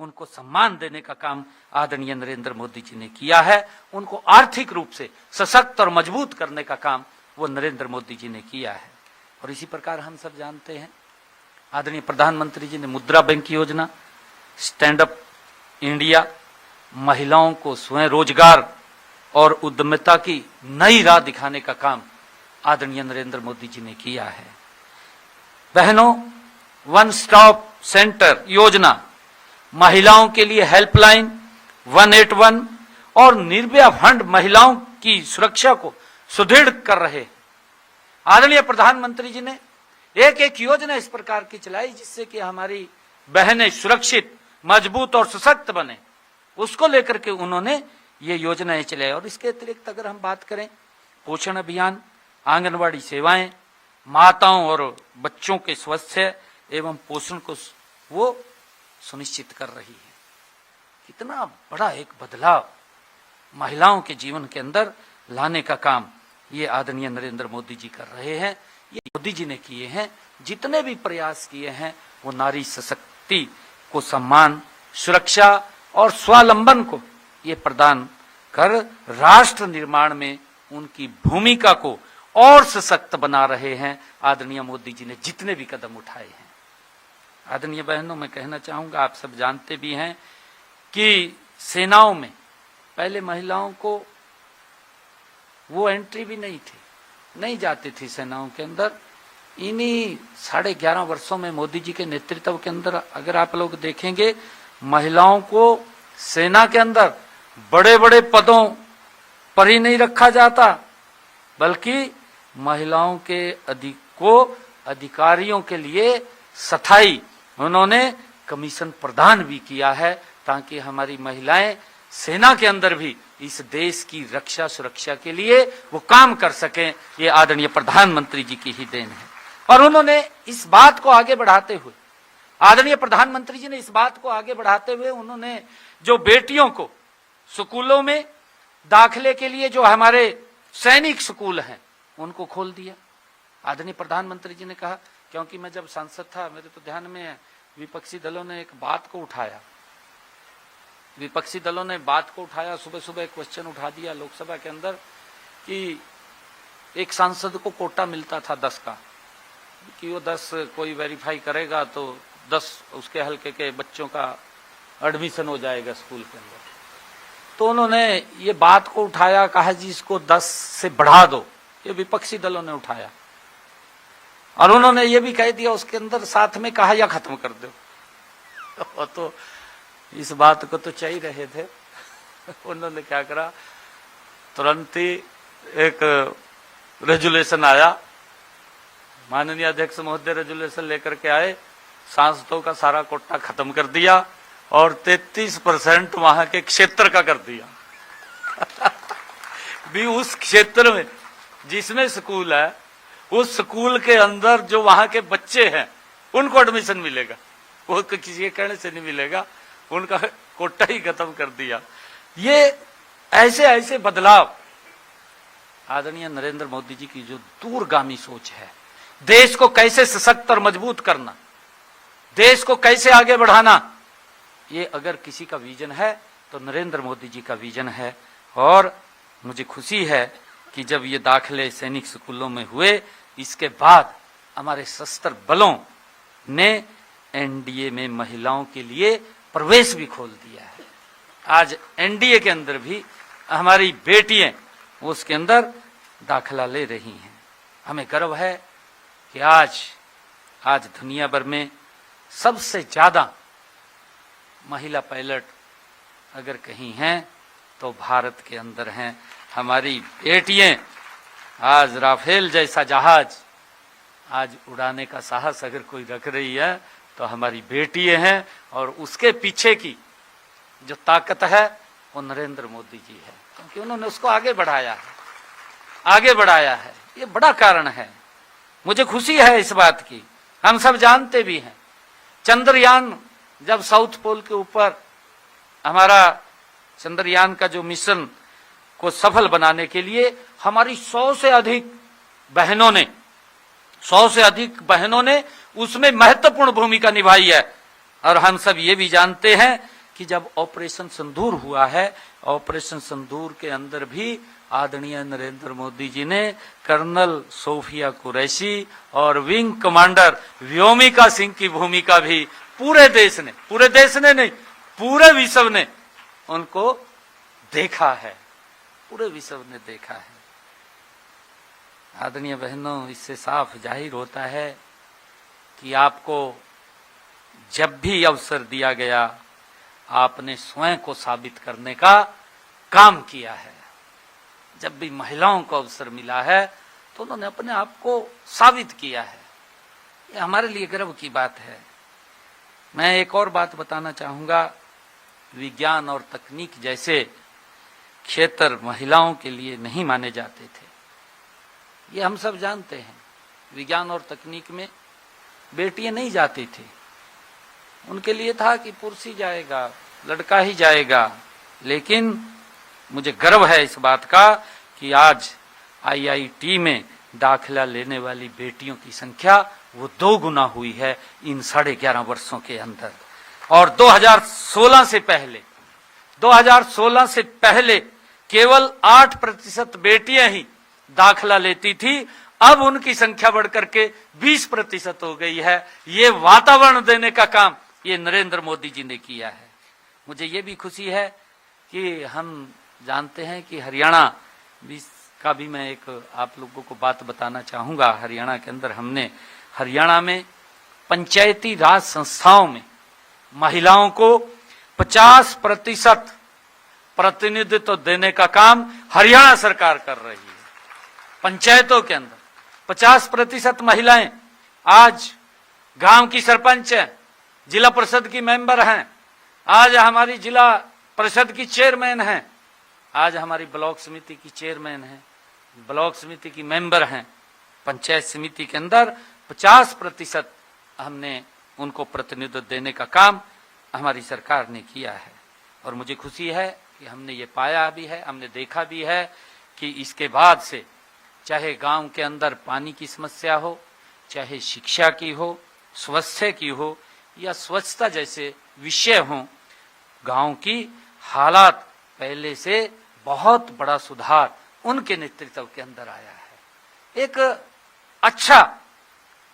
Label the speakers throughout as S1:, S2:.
S1: उनको सम्मान देने का काम आदरणीय नरेंद्र मोदी जी ने किया है। उनको आर्थिक रूप से सशक्त और मजबूत करने का काम वो नरेंद्र मोदी जी ने किया है। और इसी प्रकार हम सब जानते हैं आदरणीय प्रधानमंत्री जी ने मुद्रा बैंक योजना, स्टैंड अप इंडिया, महिलाओं को स्वयं रोजगार और उद्यमिता की नई राह दिखाने का काम आदरणीय नरेंद्र मोदी जी ने किया है। बहनों, वन स्टॉप सेंटर योजना, महिलाओं के लिए हेल्पलाइन 181 और निर्भया फंड महिलाओं की सुरक्षा को सुदृढ़ कर रहे। आदरणीय प्रधानमंत्री जी ने एक एक योजना इस प्रकार की चलाई जिससे कि हमारी बहनें सुरक्षित, मजबूत और सशक्त बने। उसको लेकर के उन्होंने ये योजनाएं चलाई। और इसके अतिरिक्त अगर हम बात करें, पोषण अभियान, आंगनवाड़ी सेवाएं, माताओं और बच्चों के स्वास्थ्य एवं पोषण को वो सुनिश्चित कर रही है। कितना बड़ा एक बदलाव महिलाओं के जीवन के अंदर लाने का काम ये आदरणीय नरेंद्र मोदी जी कर रहे हैं। ये मोदी जी ने किए हैं। जितने भी प्रयास किए हैं वो नारी सशक्ति को सम्मान, सुरक्षा और स्वावलंबन को ये प्रदान कर राष्ट्र निर्माण में उनकी भूमिका को और सशक्त बना रहे हैं। आदरणीय मोदी जी ने जितने भी कदम उठाए हैं। आदरणीय बहनों, मैं कहना चाहूंगा, आप सब जानते भी हैं कि सेनाओं में पहले महिलाओं को वो एंट्री भी नहीं थी, नहीं जाती थी सेनाओं के अंदर। इन्हीं 11.5 वर्षों में मोदी जी के नेतृत्व के अंदर अगर आप लोग देखेंगे, महिलाओं को सेना के अंदर बड़े बड़े पदों पर ही नहीं रखा जाता, बल्कि महिलाओं के अधिकारियों के लिए स्थायी उन्होंने कमीशन प्रदान भी किया है, ताकि हमारी महिलाएं सेना के अंदर भी इस देश की रक्षा सुरक्षा के लिए वो काम कर सकें। ये आदरणीय प्रधानमंत्री जी की ही देन है। और उन्होंने इस बात को आगे बढ़ाते हुए, आदरणीय प्रधानमंत्री जी ने इस बात को आगे बढ़ाते हुए उन्होंने जो बेटियों को स्कूलों में दाखिले के लिए जो हमारे सैनिक स्कूल हैं उनको खोल दिया। आदरणीय प्रधानमंत्री जी ने कहा, क्योंकि मैं जब सांसद था मेरे तो ध्यान में है, विपक्षी दलों ने एक बात को उठाया, सुबह सुबह एक क्वेश्चन उठा दिया लोकसभा के अंदर कि एक सांसद को कोटा मिलता था 10 का, कि वो 10 कोई वेरीफाई करेगा तो 10 उसके हल्के के बच्चों का एडमिशन हो जाएगा स्कूल के अंदर। तो उन्होंने ये बात को उठाया, कहा जी इसको 10 से बढ़ा दो। ये विपक्षी दलों ने उठाया और उन्होंने ये भी कह दिया उसके अंदर साथ में कहा या खत्म कर दो। तो इस बात को तो चाह रहे थे। उन्होंने क्या करा, तुरंत ही एक रेजुलेशन आया, माननीय अध्यक्ष महोदय रेजुलेशन लेकर के आए, सांसदों का सारा कोटा खत्म कर दिया और 33% वहां के क्षेत्र का कर दिया। भी उस क्षेत्र में जिसमें स्कूल है, उस स्कूल के अंदर जो वहां के बच्चे हैं उनको एडमिशन मिलेगा, वो किसी के कहने से नहीं मिलेगा, उनका कोटा ही खत्म कर दिया। ये ऐसे ऐसे बदलाव आदरणीय नरेंद्र मोदी जी की जो दूरगामी सोच है, देश को कैसे सशक्त और मजबूत करना, देश को कैसे आगे बढ़ाना, ये अगर किसी का विजन है तो नरेंद्र मोदी जी का विजन है। और मुझे खुशी है कि जब ये दाखिले सैनिक स्कूलों में हुए, इसके बाद हमारे सशस्त्र बलों ने एनडीए में महिलाओं के लिए प्रवेश भी खोल दिया है। आज एनडीए के अंदर भी हमारी बेटियां उसके अंदर दाखिला ले रही हैं। हमें गर्व है कि आज दुनिया भर में सबसे ज्यादा महिला पायलट अगर कहीं हैं तो भारत के अंदर हैं। हमारी बेटियां आज राफेल जैसा जहाज आज उड़ाने का साहस अगर कोई रख रही है तो हमारी बेटियां हैं। और उसके पीछे की जो ताकत है वो नरेंद्र मोदी जी है, क्योंकि उन्होंने उसको आगे बढ़ाया है। ये बड़ा कारण है। मुझे खुशी है इस बात की। हम सब जानते भी हैं, चंद्रयान जब साउथ पोल के ऊपर हमारा चंद्रयान का जो मिशन को सफल बनाने के लिए हमारी 100 से अधिक बहनों ने उसमें महत्वपूर्ण भूमिका निभाई है। और हम सब ये भी जानते हैं कि जब ऑपरेशन सिंदूर हुआ है, ऑपरेशन सिंदूर के अंदर भी आदरणीय नरेंद्र मोदी जी ने कर्नल सोफिया कुरैशी और विंग कमांडर व्योमिका सिंह की भूमिका भी पूरे देश ने नहीं, पूरे विश्व ने उनको देखा है, पूरे विश्व ने देखा है। आदरणीय बहनों, इससे साफ जाहिर होता है कि आपको जब भी अवसर दिया गया, आपने स्वयं को साबित करने का काम किया है। जब भी महिलाओं को अवसर मिला है तो उन्होंने अपने आप को साबित किया है। ये हमारे लिए गर्व की बात है। मैं एक और बात बताना चाहूंगा, विज्ञान और तकनीक जैसे क्षेत्र महिलाओं के लिए नहीं माने जाते थे, ये हम सब जानते हैं। विज्ञान और तकनीक में बेटियां नहीं जाती थी, उनके लिए था कि पुरुष ही जाएगा, लड़का ही जाएगा। लेकिन मुझे गर्व है इस बात का कि आज IIT में दाखिला लेने वाली बेटियों की संख्या वो 2 गुना हुई है इन 11.5 वर्षों के अंदर। और 2016 से पहले केवल 8% बेटियां ही दाखिला लेती थी, अब उनकी संख्या बढ़कर के 20% हो गई है। ये वातावरण देने का काम ये नरेंद्र मोदी जी ने किया है। मुझे ये भी खुशी है कि हम जानते हैं कि हरियाणा का भी मैं एक आप लोगों को बात बताना चाहूंगा। हरियाणा के अंदर हमने हरियाणा में पंचायती राज संस्थाओं में महिलाओं को 50% प्रतिनिधित्व देने का काम हरियाणा सरकार कर रही है। पंचायतों के अंदर 50% महिलाएं आज गांव की सरपंच हैं, जिला परिषद की मेंबर हैं, आज हमारी जिला परिषद की चेयरमैन हैं, आज हमारी ब्लॉक समिति की चेयरमैन हैं, ब्लॉक समिति की मेंबर हैं। पंचायत समिति के अंदर 50% हमने उनको प्रतिनिधित्व देने का काम हमारी सरकार ने किया है। और मुझे खुशी है कि हमने ये पाया भी है, हमने देखा भी है कि इसके बाद से चाहे गांव के अंदर पानी की समस्या हो, चाहे शिक्षा की हो, स्वास्थ्य की हो या स्वच्छता जैसे विषय हों, गांव की हालात पहले से बहुत बड़ा सुधार उनके नेतृत्व के अंदर आया है। एक अच्छा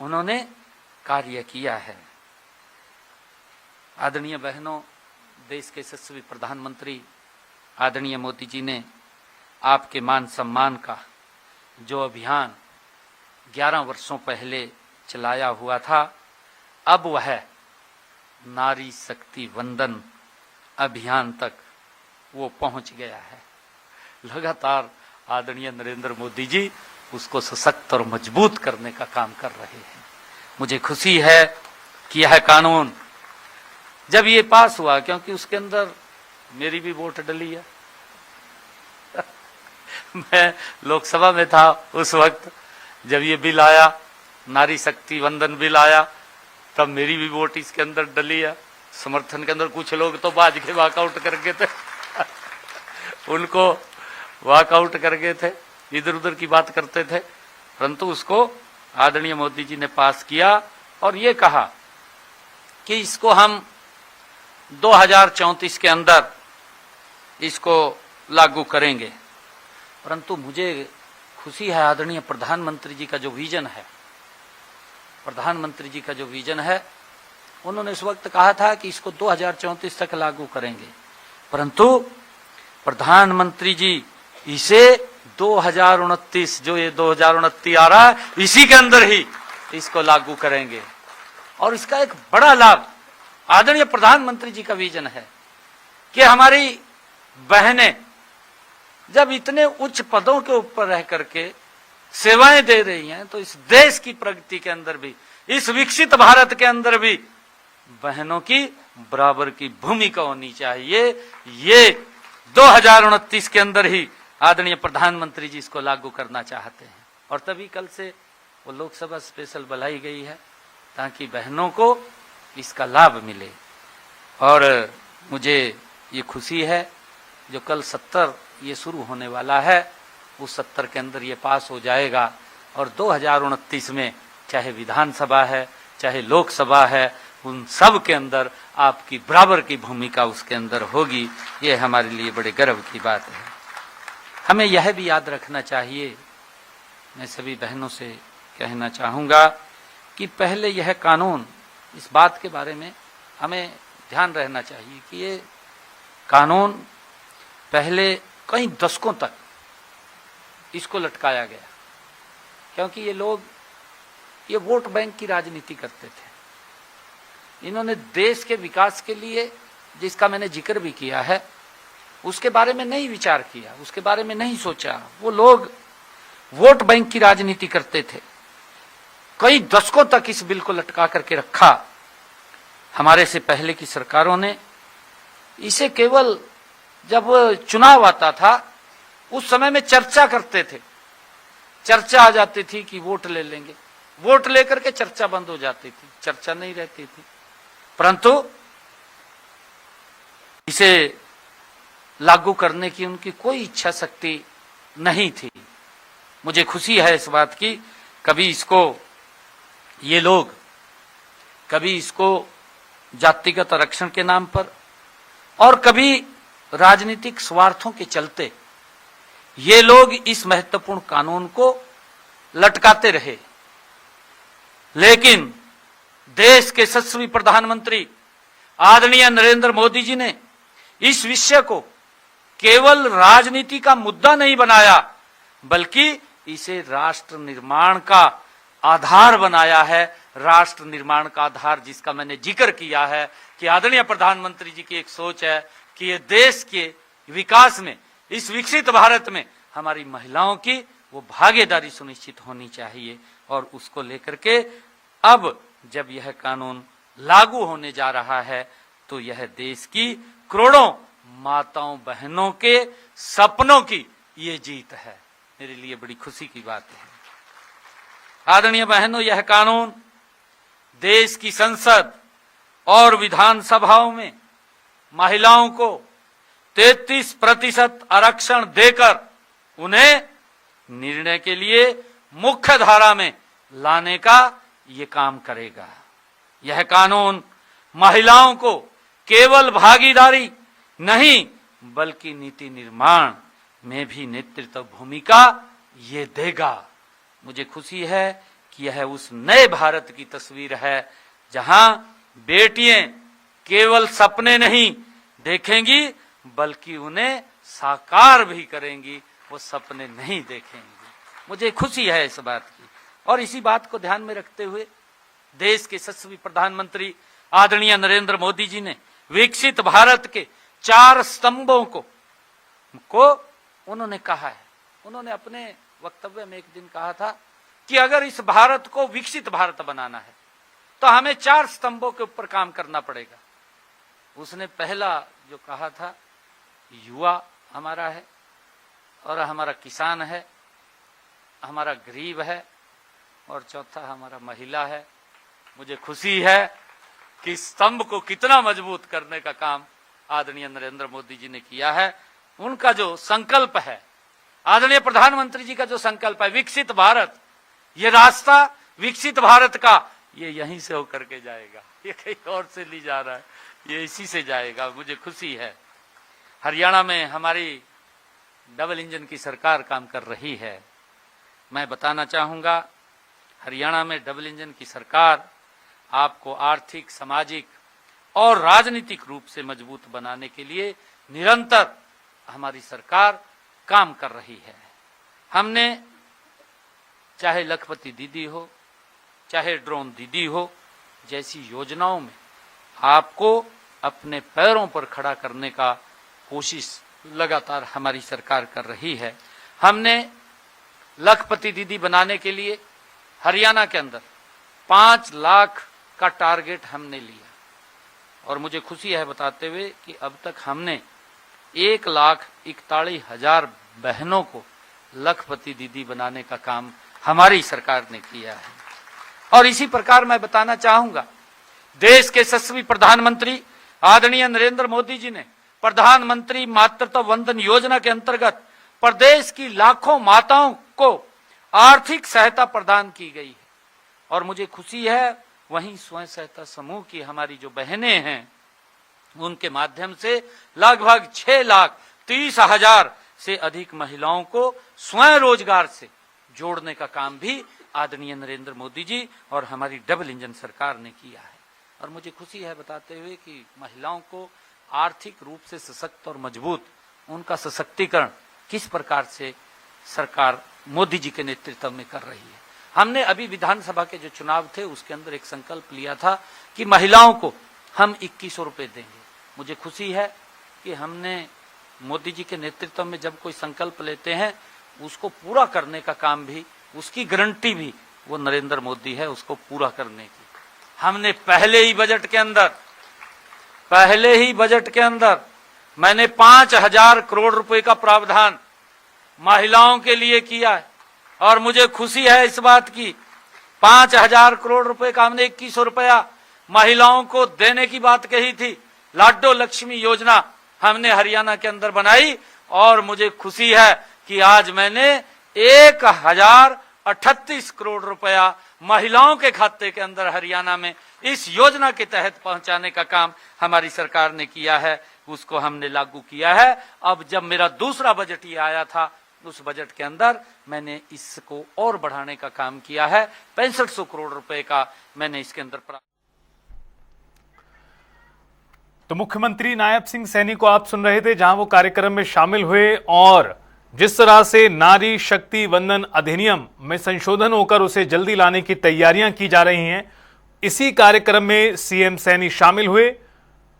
S1: उन्होंने कार्य किया है। आदरणीय बहनों, देश के यशस्वी प्रधानमंत्री आदरणीय मोदी जी ने आपके मान सम्मान का जो अभियान 11 वर्षों पहले चलाया हुआ था, अब वह नारी शक्ति वंदन अभियान तक वो पहुंच गया है। लगातार आदरणीय नरेंद्र मोदी जी उसको सशक्त और मजबूत करने का काम कर रहे हैं। मुझे खुशी है कि यह कानून जब ये पास हुआ, क्योंकि उसके अंदर मेरी भी वोट डली है मैं लोकसभा में था उस वक्त जब ये बिल आया, नारी शक्ति वंदन बिल आया, तब मेरी भी वोट इसके अंदर डली है। समर्थन के अंदर कुछ लोग तो बाज के वॉकआउट कर गए थे उनको वॉकआउट कर गए थे, इधर उधर की बात करते थे, परंतु उसको आदरणीय मोदी जी ने पास किया और ये कहा कि इसको हम 2034 के अंदर इसको लागू करेंगे। परंतु मुझे खुशी है आदरणीय प्रधानमंत्री जी का जो विजन है, प्रधानमंत्री जी का जो विजन है, उन्होंने इस वक्त कहा था कि इसको 2034 तक लागू करेंगे, परंतु प्रधानमंत्री जी इसे 2029 जो ये 2029 आ रहा है इसी के अंदर ही इसको लागू करेंगे। और इसका एक बड़ा लाभ आदरणीय प्रधानमंत्री जी का विजन है कि हमारी बहनें जब इतने उच्च पदों के ऊपर रह करके सेवाएं दे रही हैं, तो इस देश की प्रगति के अंदर भी, इस विकसित भारत के अंदर भी बहनों की बराबर की भूमिका होनी चाहिए। ये 2029 के अंदर ही आदरणीय प्रधानमंत्री जी इसको लागू करना चाहते हैं और तभी कल से वो लोकसभा स्पेशल बुलाई गई है ताकि बहनों को इसका लाभ मिले। और मुझे ये खुशी है जो कल 70 ये शुरू होने वाला है, उस 70 के अंदर ये पास हो जाएगा और 2029 में चाहे विधानसभा है चाहे लोकसभा है, उन सब के अंदर आपकी बराबर की भूमिका उसके अंदर होगी। ये हमारे लिए बड़े गर्व की बात है। हमें यह भी याद रखना चाहिए, मैं सभी बहनों से कहना चाहूँगा कि पहले यह कानून, इस बात के बारे में हमें ध्यान रहना चाहिए कि ये कानून पहले कई दशकों तक इसको लटकाया गया, क्योंकि ये लोग ये वोट बैंक की राजनीति करते थे। इन्होंने देश के विकास के लिए, जिसका मैंने जिक्र भी किया है, उसके बारे में नहीं विचार किया, उसके बारे में नहीं सोचा। वो लोग वोट बैंक की राजनीति करते थे। कई दशकों तक इस बिल को लटका करके रखा। हमारे से पहले की सरकारों ने इसे केवल जब चुनाव आता था उस समय में चर्चा करते थे। चर्चा आ जाती थी कि वोट ले लेंगे, वोट लेकर के चर्चा बंद हो जाती थी, चर्चा नहीं रहती थी। परंतु इसे लागू करने की उनकी कोई इच्छा शक्ति नहीं थी। मुझे खुशी है इस बात की, कभी इसको ये लोग, कभी इसको जातिगत आरक्षण के नाम पर और कभी राजनीतिक स्वार्थों के चलते ये लोग इस महत्वपूर्ण कानून को लटकाते रहे। लेकिन देश के यशस्वी प्रधानमंत्री आदरणीय नरेंद्र मोदी जी ने इस विषय को केवल राजनीति का मुद्दा नहीं बनाया, बल्कि इसे राष्ट्र निर्माण का आधार बनाया है। राष्ट्र निर्माण का आधार जिसका मैंने जिक्र किया है कि आदरणीय प्रधानमंत्री जी की एक सोच है कि ये देश के विकास में, इस विकसित भारत में हमारी महिलाओं की वो भागीदारी सुनिश्चित होनी चाहिए। और उसको लेकर के अब जब यह कानून लागू होने जा रहा है तो यह देश की करोड़ों माताओं बहनों के सपनों की ये जीत है। मेरे लिए बड़ी खुशी की बात है। आदरणीय बहनों, यह कानून देश की संसद और विधानसभाओं में महिलाओं को 33% आरक्षण देकर उन्हें निर्णय के लिए मुख्य धारा में लाने का ये काम करेगा। यह कानून महिलाओं को केवल भागीदारी नहीं बल्कि नीति निर्माण में भी नेतृत्व भूमिका ये देगा। मुझे खुशी है कि यह उस नए भारत की तस्वीर है जहां बेटियां केवल सपने नहीं देखेंगी बल्कि उन्हें साकार भी करेंगी, वो सपने नहीं देखेंगी। मुझे खुशी है इस बात की। और इसी बात को ध्यान में रखते हुए देश के यशस्वी प्रधानमंत्री आदरणीय नरेंद्र मोदी जी ने विकसित भारत के 4 स्तंभों को उन्होंने कहा है। उन्होंने अपने वक्तव्य में एक दिन कहा था कि अगर इस भारत को विकसित भारत बनाना है तो हमें 4 स्तंभों के ऊपर काम करना पड़ेगा। उसने पहला जो कहा था, युवा हमारा है और हमारा किसान है, हमारा गरीब है और चौथा हमारा महिला है। मुझे खुशी है कि स्तंभ को कितना मजबूत करने का काम आदरणीय नरेंद्र मोदी जी ने किया है। उनका जो संकल्प है, आदरणीय प्रधानमंत्री जी का जो संकल्प है विकसित भारत, ये रास्ता विकसित भारत का ये यहीं से होकर के जाएगा, ये कहीं और से नहीं जा रहा है, ये इसी से जाएगा। मुझे खुशी है हरियाणा में हमारी डबल इंजन की सरकार काम कर रही है। मैं बताना चाहूंगा हरियाणा में डबल इंजन की सरकार आपको आर्थिक, सामाजिक और राजनीतिक रूप से मजबूत बनाने के लिए निरंतर हमारी सरकार काम कर रही है। हमने चाहे लखपति दीदी हो, चाहे ड्रोन दीदी हो जैसी योजनाओं में आपको अपने पैरों पर खड़ा करने का कोशिश लगातार हमारी सरकार कर रही है। हमने लखपति दीदी बनाने के लिए हरियाणा के अंदर 5 लाख का टारगेट हमने लिया और मुझे खुशी है बताते हुए कि अब तक हमने 1,41,000 बहनों को लखपति दीदी बनाने का काम हमारी सरकार ने किया है। और इसी प्रकार मैं बताना चाहूंगा देश के यशस्वी प्रधानमंत्री आदरणीय नरेंद्र मोदी जी ने प्रधानमंत्री मातृत्व वंदन योजना के अंतर्गत प्रदेश की लाखों माताओं को आर्थिक सहायता प्रदान की गई है। और मुझे खुशी है वहीं स्वयं सहायता समूह की हमारी जो बहनें हैं उनके माध्यम से लगभग 6,30,000 से अधिक महिलाओं को स्वयं रोजगार से जोड़ने का काम भी आदरणीय नरेंद्र मोदी जी और हमारी डबल इंजन सरकार ने किया है। और मुझे खुशी है बताते हुए कि महिलाओं को आर्थिक रूप से सशक्त और मजबूत, उनका सशक्तिकरण किस प्रकार से सरकार मोदी जी के नेतृत्व में कर रही है। हमने अभी विधानसभा के जो चुनाव थे उसके अंदर एक संकल्प लिया था कि महिलाओं को हम 2100 रुपए देंगे। मुझे खुशी है कि हमने मोदी जी के नेतृत्व में जब कोई संकल्प लेते हैं उसको पूरा करने का काम भी, उसकी गारंटी भी वो नरेंद्र मोदी है उसको पूरा करने की। हमने पहले ही बजट के अंदर मैंने 5,000 करोड़ रुपए का प्रावधान महिलाओं के लिए किया है और मुझे खुशी है इस बात की 5,000 करोड़ रुपए का हमने 2100 रुपया महिलाओं को देने की बात कही थी। लाडो लक्ष्मी योजना हमने हरियाणा के अंदर बनाई और मुझे खुशी है कि आज मैंने 1,038 करोड़ रुपया महिलाओं के खाते के अंदर हरियाणा में इस योजना के तहत पहुंचाने का काम हमारी सरकार ने किया है, उसको हमने लागू किया है। अब जब मेरा दूसरा बजट ये आया था उस बजट के अंदर मैंने इसको और बढ़ाने का काम किया है। 6500 करोड़ रुपए का मैंने इसके अंदर
S2: तो मुख्यमंत्री नायब सिंह सैनी को आप सुन रहे थे, जहां वो कार्यक्रम में शामिल हुए और जिस तरह से नारी शक्ति वंदन अधिनियम में संशोधन होकर उसे जल्दी लाने की तैयारियां की जा रही हैं, इसी कार्यक्रम में सीएम सैनी शामिल हुए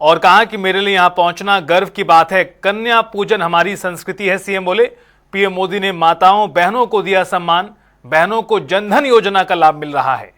S2: और कहा कि मेरे लिए यहां पहुंचना गर्व की बात है, कन्या पूजन हमारी संस्कृति है। सीएम बोले पीएम मोदी ने माताओं बहनों को दिया सम्मान, बहनों को जनधन योजना का लाभ मिल रहा है।